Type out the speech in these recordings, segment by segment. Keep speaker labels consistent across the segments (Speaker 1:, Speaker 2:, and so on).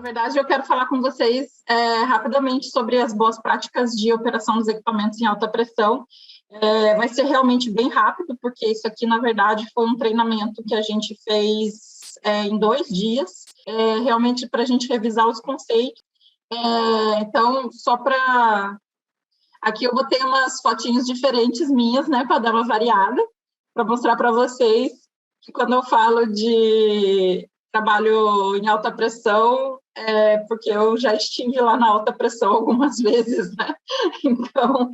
Speaker 1: verdade, eu quero falar com vocês rapidamente sobre as boas práticas de operação dos equipamentos em alta pressão. Vai ser realmente bem rápido, porque isso aqui, na verdade, foi um treinamento que a gente fez em 2 dias, realmente para a gente revisar os conceitos. Então, só para... Aqui eu botei umas fotinhos diferentes minhas, né, para dar uma variada, para mostrar para vocês que quando eu falo de trabalho em alta pressão, porque eu já estive lá na alta pressão algumas vezes, né? Então,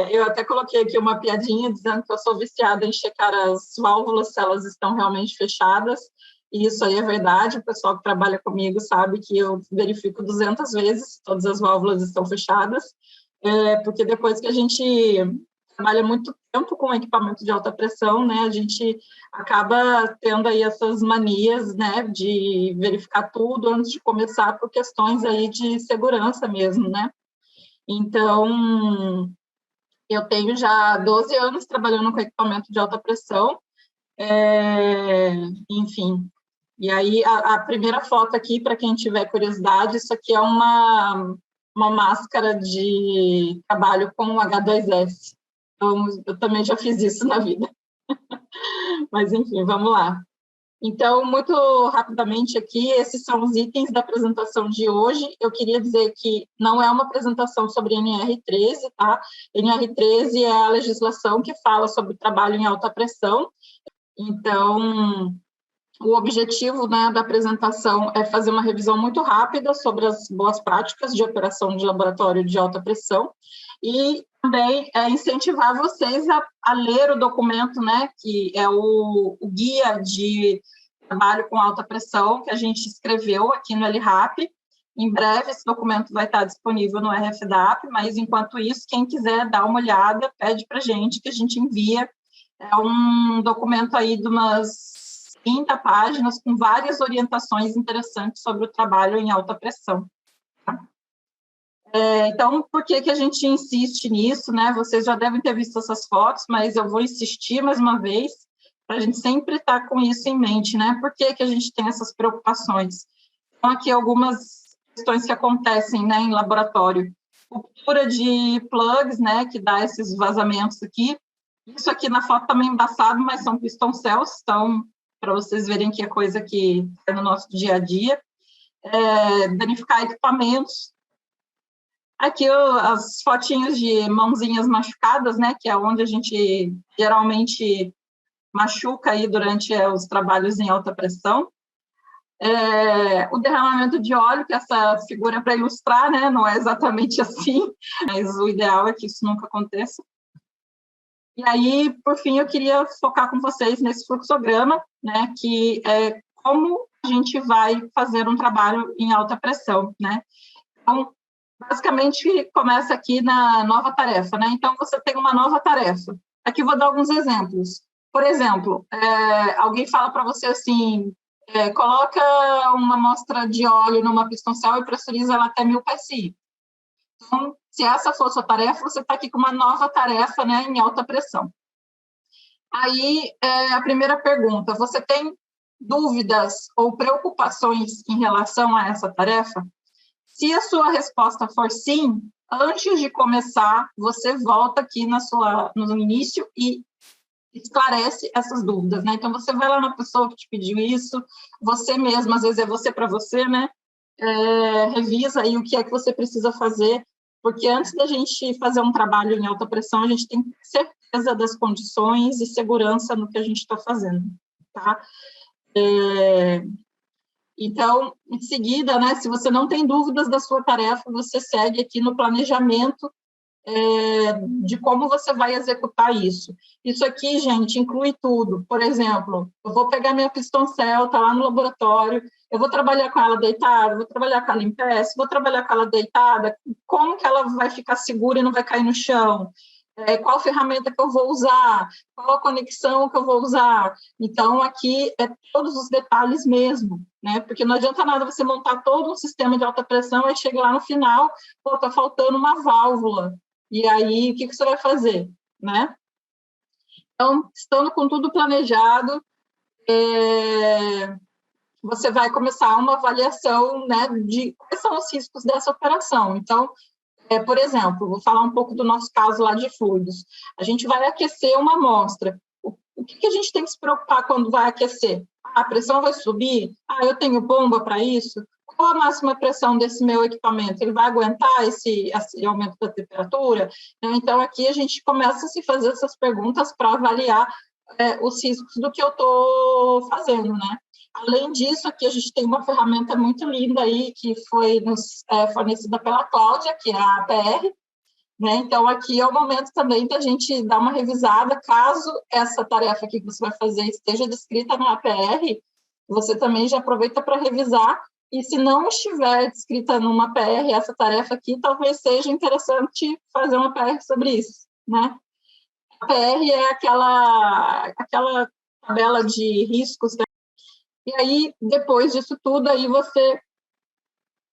Speaker 1: eu até coloquei aqui uma piadinha dizendo que eu sou viciada em checar as válvulas, se elas estão realmente fechadas, e isso aí é verdade, o pessoal que trabalha comigo sabe que eu verifico 200 vezes se todas as válvulas estão fechadas, porque depois que a gente trabalha muito tempo com equipamento de alta pressão, né, a gente acaba tendo aí essas manias, né, de verificar tudo antes de começar por questões aí de segurança mesmo, né. Então, eu tenho já 12 anos trabalhando com equipamento de alta pressão, enfim. E aí, a primeira foto aqui, para quem tiver curiosidade, isso aqui é uma máscara de trabalho com H2S. Então, eu também já fiz isso na vida. Mas, enfim, vamos lá. Então, muito rapidamente aqui, esses são os itens da apresentação de hoje. Eu queria dizer que não é uma apresentação sobre NR13, tá? NR13 é a legislação que fala sobre trabalho em alta pressão. Então, o objetivo, né, da apresentação é fazer uma revisão muito rápida sobre as boas práticas de operação de laboratório de alta pressão e também incentivar vocês a ler o documento, né, que é o guia de trabalho com alta pressão que a gente escreveu aqui no LRAP. Em breve esse documento vai estar disponível no RFDAP, mas enquanto isso, quem quiser dar uma olhada, pede para a gente que a gente envia. É um documento aí de umas 30 páginas com várias orientações interessantes sobre o trabalho em alta pressão. Tá? Então, por que a gente insiste nisso, né? Vocês já devem ter visto essas fotos, mas eu vou insistir mais uma vez, para a gente sempre estar com isso em mente, né? Por que a gente tem essas preocupações? Então, aqui algumas questões que acontecem, né, em laboratório. Ruptura de plugs, né, que dá esses vazamentos aqui. Isso aqui na foto também embaçado, mas são piston cells, então, para vocês verem que é coisa que é no nosso dia a dia. Danificar equipamentos. Aqui as fotinhos de mãozinhas machucadas, né, que é onde a gente geralmente machuca aí durante os trabalhos em alta pressão. O derramamento de óleo, que essa figura é para ilustrar, né, não é exatamente assim, mas o ideal é que isso nunca aconteça. E aí, por fim, eu queria focar com vocês nesse fluxograma, né, que é como a gente vai fazer um trabalho em alta pressão, né. Então, basicamente, começa aqui na nova tarefa, né? Então, você tem uma nova tarefa. Aqui eu vou dar alguns exemplos. Por exemplo, alguém fala para você assim, coloca uma amostra de óleo numa piston cell e pressuriza ela até 1000 psi. Então, se essa for a sua tarefa, você está aqui com uma nova tarefa, né, em alta pressão. Aí, a primeira pergunta, você tem dúvidas ou preocupações em relação a essa tarefa? Se a sua resposta for sim, antes de começar, você volta aqui no início e esclarece essas dúvidas, né? Então, você vai lá na pessoa que te pediu isso, você mesmo, às vezes é você para você, né? Revisa aí o que é que você precisa fazer, porque antes da gente fazer um trabalho em alta pressão, a gente tem que ter certeza das condições e segurança no que a gente está fazendo, tá? Então, em seguida, né, se você não tem dúvidas da sua tarefa, você segue aqui no planejamento de como você vai executar isso. Isso aqui, gente, inclui tudo. Por exemplo, eu vou pegar minha piston cell, está lá no laboratório, eu vou trabalhar com ela deitada, vou trabalhar com ela em pé, se vou trabalhar com ela deitada, como que ela vai ficar segura e não vai cair no chão? Qual ferramenta que eu vou usar, qual a conexão que eu vou usar. Então, aqui é todos os detalhes mesmo, né? Porque não adianta nada você montar todo um sistema de alta pressão e chega lá no final, pô, tá faltando uma válvula. E aí, o que você vai fazer, né? Então, estando com tudo planejado, você vai começar uma avaliação, né, de quais são os riscos dessa operação. Então, por exemplo, vou falar um pouco do nosso caso lá de fluidos. A gente vai aquecer uma amostra. O que a gente tem que se preocupar quando vai aquecer? A pressão vai subir? Eu tenho bomba para isso? Qual a máxima pressão desse meu equipamento? Ele vai aguentar esse aumento da temperatura? Então, aqui a gente começa a se fazer essas perguntas para avaliar os riscos do que eu estou fazendo, né? Além disso, aqui a gente tem uma ferramenta muito linda aí, que foi nos fornecida pela Cláudia, que é a APR, né? Então, aqui é o momento também da gente dar uma revisada, caso essa tarefa aqui que você vai fazer esteja descrita na APR, você também já aproveita para revisar, e se não estiver descrita numa APR essa tarefa aqui, talvez seja interessante fazer uma APR sobre isso, né? A APR é aquela tabela de riscos, né? E aí, depois disso tudo, aí você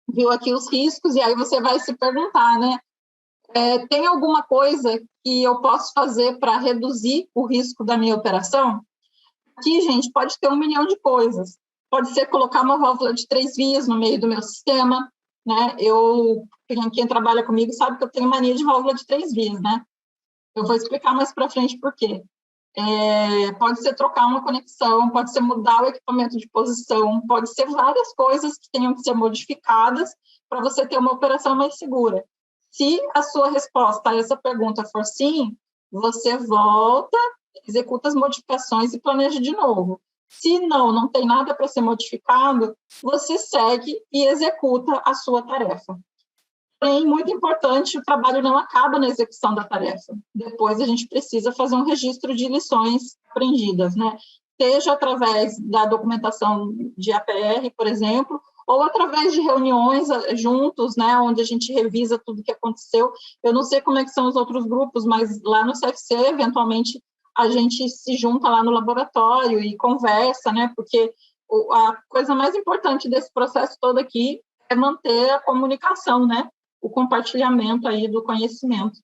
Speaker 1: viu aqui os riscos, e aí você vai se perguntar, né? Tem alguma coisa que eu posso fazer para reduzir o risco da minha operação? Aqui, gente, pode ter 1 milhão de coisas. Pode ser colocar uma válvula de 3 vias no meio do meu sistema, né? Quem trabalha comigo sabe que eu tenho mania de válvula de 3 vias, né? Eu vou explicar mais para frente por quê. Pode ser trocar uma conexão, pode ser mudar o equipamento de posição, pode ser várias coisas que tenham que ser modificadas para você ter uma operação mais segura. Se a sua resposta a essa pergunta for sim, você volta, executa as modificações e planeja de novo. Se não tem nada para ser modificado, você segue e executa a sua tarefa. Porém, muito importante, o trabalho não acaba na execução da tarefa. Depois a gente precisa fazer um registro de lições aprendidas, né? Seja através da documentação de APR, por exemplo, ou através de reuniões juntos, né, onde a gente revisa tudo o que aconteceu. Eu não sei como é que são os outros grupos, mas lá no CFC, eventualmente, a gente se junta lá no laboratório e conversa, né, porque a coisa mais importante desse processo todo aqui é manter a comunicação, né, o compartilhamento aí do conhecimento.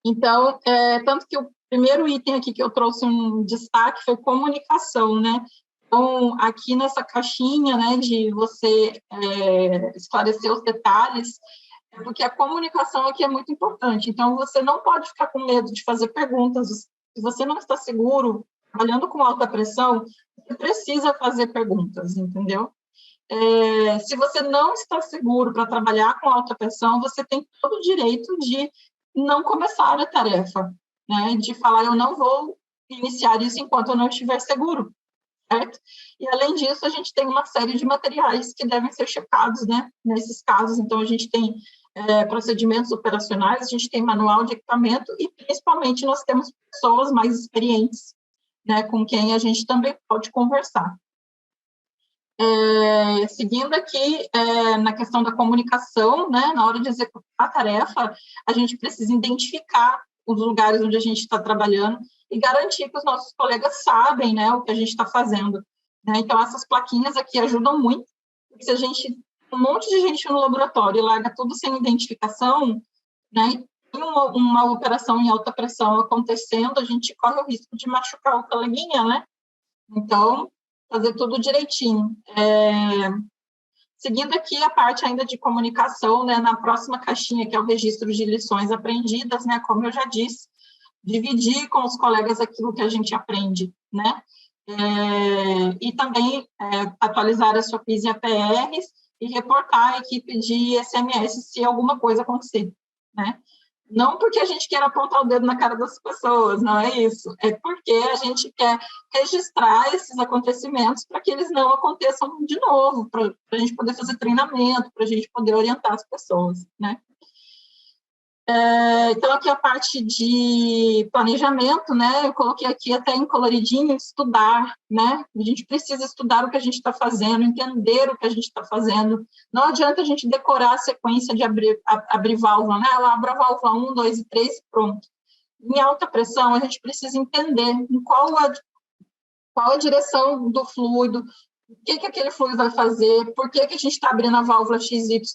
Speaker 1: Então, tanto que o primeiro item aqui que eu trouxe um destaque foi comunicação, né? Então, aqui nessa caixinha, né, de você esclarecer os detalhes, porque a comunicação aqui é muito importante. Então, você não pode ficar com medo de fazer perguntas. Se você não está seguro, trabalhando com alta pressão, você precisa fazer perguntas, entendeu? Se você não está seguro para trabalhar com alta pressão, você tem todo o direito de não começar a tarefa, né? De falar, eu não vou iniciar isso enquanto eu não estiver seguro, certo? E, além disso, a gente tem uma série de materiais que devem ser checados, né? Nesses casos, então, a gente tem procedimentos operacionais, a gente tem manual de equipamento e, principalmente, nós temos pessoas mais experientes, né? Com quem a gente também pode conversar. Seguindo aqui na questão da comunicação, né, na hora de executar a tarefa, a gente precisa identificar os lugares onde a gente está trabalhando e garantir que os nossos colegas sabem, né, o que a gente está fazendo, né? Então, essas plaquinhas aqui ajudam muito, porque se a gente um monte de gente no laboratório e larga tudo sem identificação, né, tem uma operação em alta pressão acontecendo, a gente corre o risco de machucar o coleguinha, né? Então, fazer tudo direitinho. Seguindo aqui a parte ainda de comunicação, né, na próxima caixinha, que é o registro de lições aprendidas, né, como eu já disse, dividir com os colegas aquilo que a gente aprende, né, e também atualizar as SOPs e APRs e reportar a equipe de SMS se alguma coisa acontecer, né. Não porque a gente quer apontar o dedo na cara das pessoas, não é isso. É porque a gente quer registrar esses acontecimentos para que eles não aconteçam de novo, para a gente poder fazer treinamento, para a gente poder orientar as pessoas, né? Então, aqui a parte de planejamento, né? Eu coloquei aqui até em coloridinho, estudar, né? A gente precisa estudar o que a gente está fazendo, entender o que a gente está fazendo. Não adianta a gente decorar a sequência de abrir válvula, né? Eu abro a válvula 1, 2 e 3 e pronto. Em alta pressão, a gente precisa entender em qual a direção do fluido, o que aquele fluido vai fazer, por que a gente está abrindo a válvula XYZ.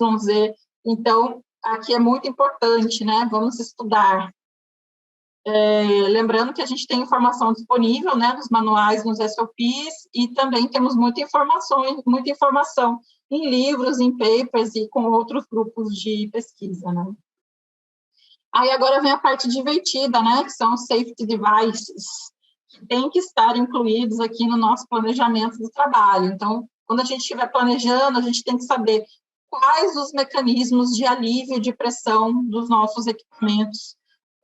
Speaker 1: Então, aqui é muito importante, né? Vamos estudar. Lembrando que a gente tem informação disponível, né, nos manuais, nos SOPs, e também temos muita informação em livros, em papers e com outros grupos de pesquisa, né. Aí agora vem a parte divertida, né, que são os safety devices, que têm que estar incluídos aqui no nosso planejamento do trabalho. Então, quando a gente estiver planejando, a gente tem que saber quais os mecanismos de alívio de pressão dos nossos equipamentos,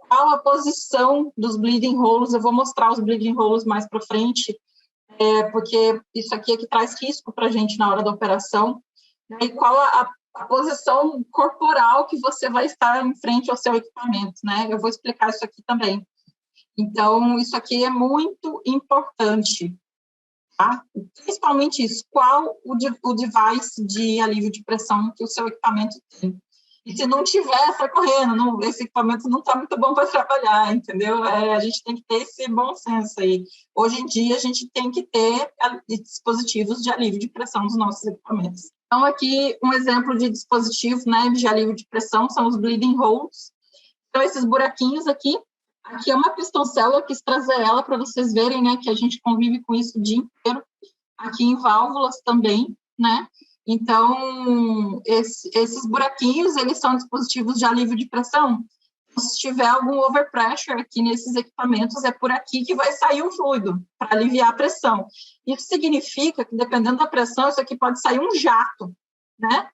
Speaker 1: qual a posição dos bleeding holes. Eu vou mostrar os bleeding holes mais para frente, porque isso aqui é que traz risco para a gente na hora da operação, né? E qual a posição corporal que você vai estar em frente ao seu equipamento, né? Eu vou explicar isso aqui também. Então, isso aqui é muito importante, tá? Principalmente isso, qual o device de alívio de pressão que o seu equipamento tem. E se não tiver, sai correndo, esse equipamento não está muito bom para trabalhar, entendeu? A gente tem que ter esse bom senso aí. Hoje em dia, a gente tem que ter dispositivos de alívio de pressão dos nossos equipamentos. Então, aqui, um exemplo de dispositivo, né, de alívio de pressão são os bleeding holes. Então, esses buraquinhos aqui é uma pistoncélula, eu quis trazer ela para vocês verem, né, que a gente convive com isso o dia inteiro. Aqui em válvulas também, né? Então, esses buraquinhos, eles são dispositivos de alívio de pressão. Se tiver algum overpressure aqui nesses equipamentos, é por aqui que vai sair o fluido, para aliviar a pressão. Isso significa que, dependendo da pressão, isso aqui pode sair um jato, né?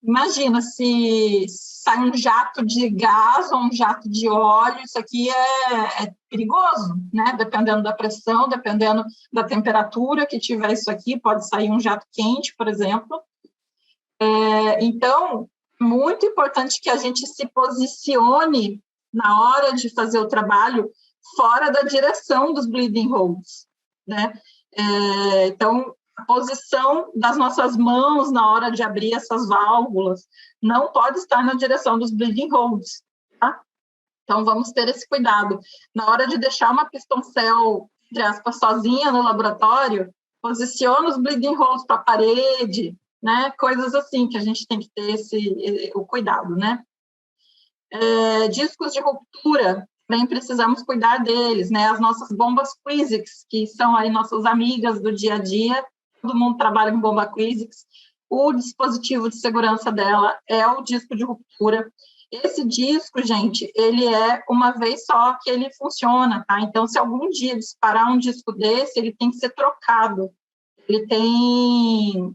Speaker 1: Imagina se sai um jato de gás ou um jato de óleo, isso aqui é perigoso, né? Dependendo da pressão, dependendo da temperatura que tiver isso aqui, pode sair um jato quente, por exemplo. Então, muito importante que a gente se posicione na hora de fazer o trabalho fora da direção dos bleeding holes, né? Então, a posição das nossas mãos na hora de abrir essas válvulas não pode estar na direção dos bleeding holes, tá? Então, vamos ter esse cuidado. Na hora de deixar uma pistoncel, entre aspas, sozinha no laboratório, posiciona os bleeding holes para a parede, né? Coisas assim que a gente tem que ter o cuidado, né? Discos de ruptura, também precisamos cuidar deles, né? As nossas bombas Quizix, que são aí nossas amigas do dia a dia, todo mundo trabalha com bomba Quizix. O dispositivo de segurança dela é o disco de ruptura. Esse disco, gente, ele é uma vez só que ele funciona, tá? Então, se algum dia disparar um disco desse, ele tem que ser trocado. Ele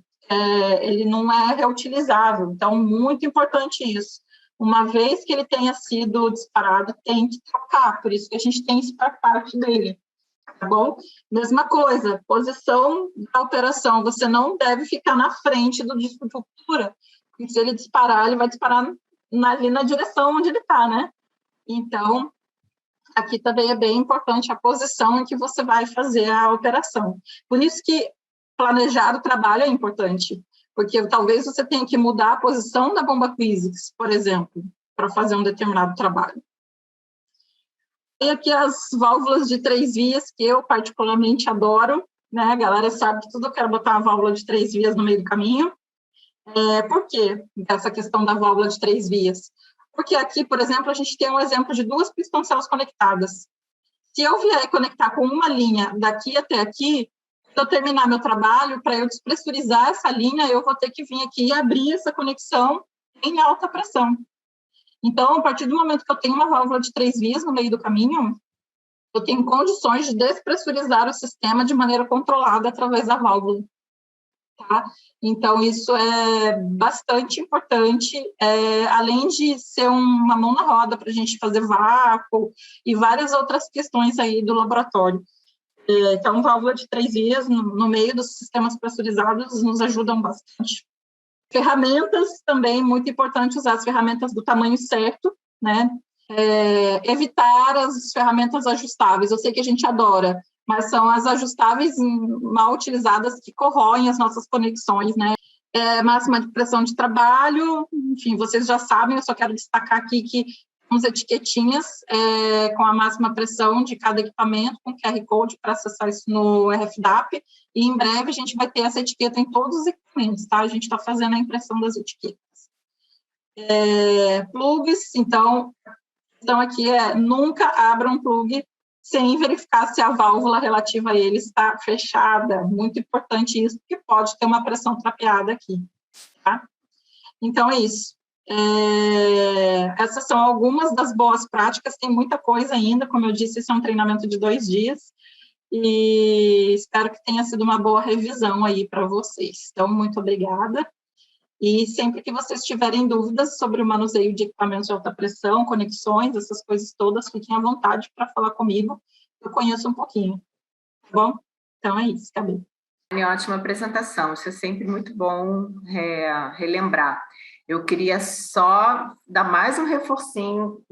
Speaker 1: não é reutilizável. Então, muito importante isso. Uma vez que ele tenha sido disparado, tem que trocar. Por isso que a gente tem esse parte dele. Tá bom? Mesma coisa, posição da operação, você não deve ficar na frente do disco de ruptura, porque se ele disparar, ele vai disparar ali na direção onde ele está, né? Então, aqui também é bem importante a posição em que você vai fazer a operação. Por isso que planejar o trabalho é importante, porque talvez você tenha que mudar a posição da bomba Quizix, por exemplo, para fazer um determinado trabalho. Tem aqui as válvulas de 3 vias, que eu particularmente adoro, né? A galera sabe que tudo eu quero botar uma válvula de 3 vias no meio do caminho. Por quê essa questão da válvula de 3 vias? Porque aqui, por exemplo, a gente tem um exemplo de 2 pistoncelas conectadas. Se eu vier conectar com uma linha daqui até aqui, quando eu terminar meu trabalho, para eu despressurizar essa linha, eu vou ter que vir aqui e abrir essa conexão em alta pressão. Então, a partir do momento que eu tenho uma válvula de 3 vias no meio do caminho, eu tenho condições de despressurizar o sistema de maneira controlada através da válvula. Tá? Então, isso é bastante importante, além de ser uma mão na roda para a gente fazer vácuo e várias outras questões aí do laboratório. Então, válvula de 3 vias no meio dos sistemas pressurizados nos ajudam bastante. Ferramentas, também muito importante usar as ferramentas do tamanho certo, né? Evitar as ferramentas ajustáveis. Eu sei que a gente adora, mas são as ajustáveis mal utilizadas que corroem as nossas conexões, né? Máxima de pressão de trabalho, enfim, vocês já sabem, eu só quero destacar aqui que temos etiquetinhas com a máxima pressão de cada equipamento, com QR Code para acessar isso no RFDAP, e em breve a gente vai ter essa etiqueta em todos os equipamentos, tá? A gente está fazendo a impressão das etiquetas. Plugs, então, Então, aqui nunca abra um plug sem verificar se a válvula relativa a ele está fechada. Muito importante isso, porque pode ter uma pressão trapeada aqui, tá? Então, é isso. Essas são algumas das boas práticas, tem muita coisa ainda, como eu disse, isso é um treinamento de 2 dias, e espero que tenha sido uma boa revisão aí para vocês. Então, muito obrigada. E sempre que vocês tiverem dúvidas sobre o manuseio de equipamentos de alta pressão, conexões, essas coisas todas, fiquem à vontade para falar comigo. Eu conheço um pouquinho, tá bom? Então é isso, Gabi.
Speaker 2: Ótima apresentação, isso é sempre muito bom relembrar. Eu queria só dar mais um reforcinho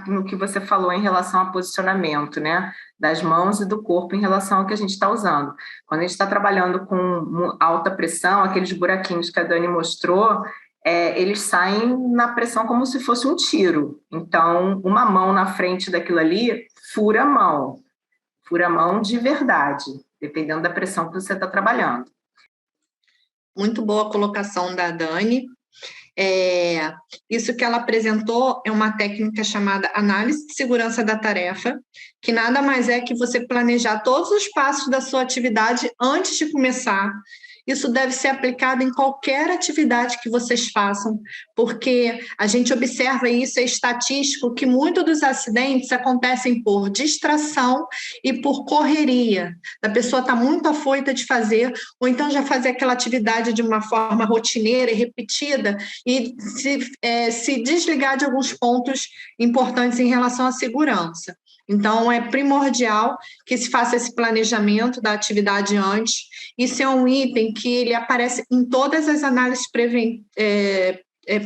Speaker 2: no que você falou em relação ao posicionamento, né? Das mãos e do corpo em relação ao que a gente está usando. Quando a gente está trabalhando com alta pressão, aqueles buraquinhos que a Dani mostrou, eles saem na pressão como se fosse um tiro. Então, uma mão na frente daquilo ali fura a mão de verdade, dependendo da pressão que você está trabalhando.
Speaker 3: Muito boa a colocação da Dani. Isso que ela apresentou é uma técnica chamada análise de segurança da tarefa, que nada mais é que você planejar todos os passos da sua atividade antes de começar. Isso deve ser aplicado em qualquer atividade que vocês façam, porque a gente observa isso, é estatístico, que muitos dos acidentes acontecem por distração e por correria. A pessoa está muito afoita de fazer, ou então já fazer aquela atividade de uma forma rotineira e repetida, e se desligar de alguns pontos importantes em relação à segurança. Então, é primordial que se faça esse planejamento da atividade antes. Isso é um item que ele aparece em todas as análises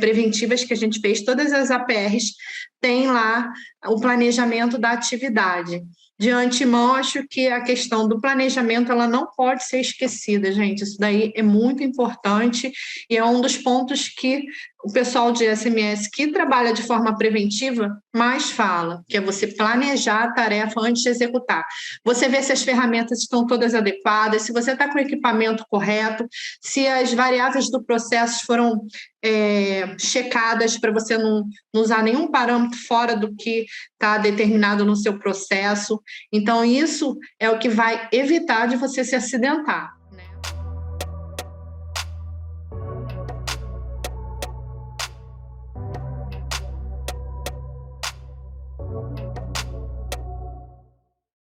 Speaker 3: preventivas que a gente fez, todas as APRs têm lá o planejamento da atividade. De antemão, acho que a questão do planejamento ela não pode ser esquecida, gente. Isso daí é muito importante e é um dos pontos que o pessoal de SMS que trabalha de forma preventiva mais fala, que é você planejar a tarefa antes de executar. Você vê se as ferramentas estão todas adequadas, se você está com o equipamento correto, se as variáveis do processo foram checadas para você não usar nenhum parâmetro fora do que está determinado no seu processo. Então, isso é o que vai evitar de você se acidentar.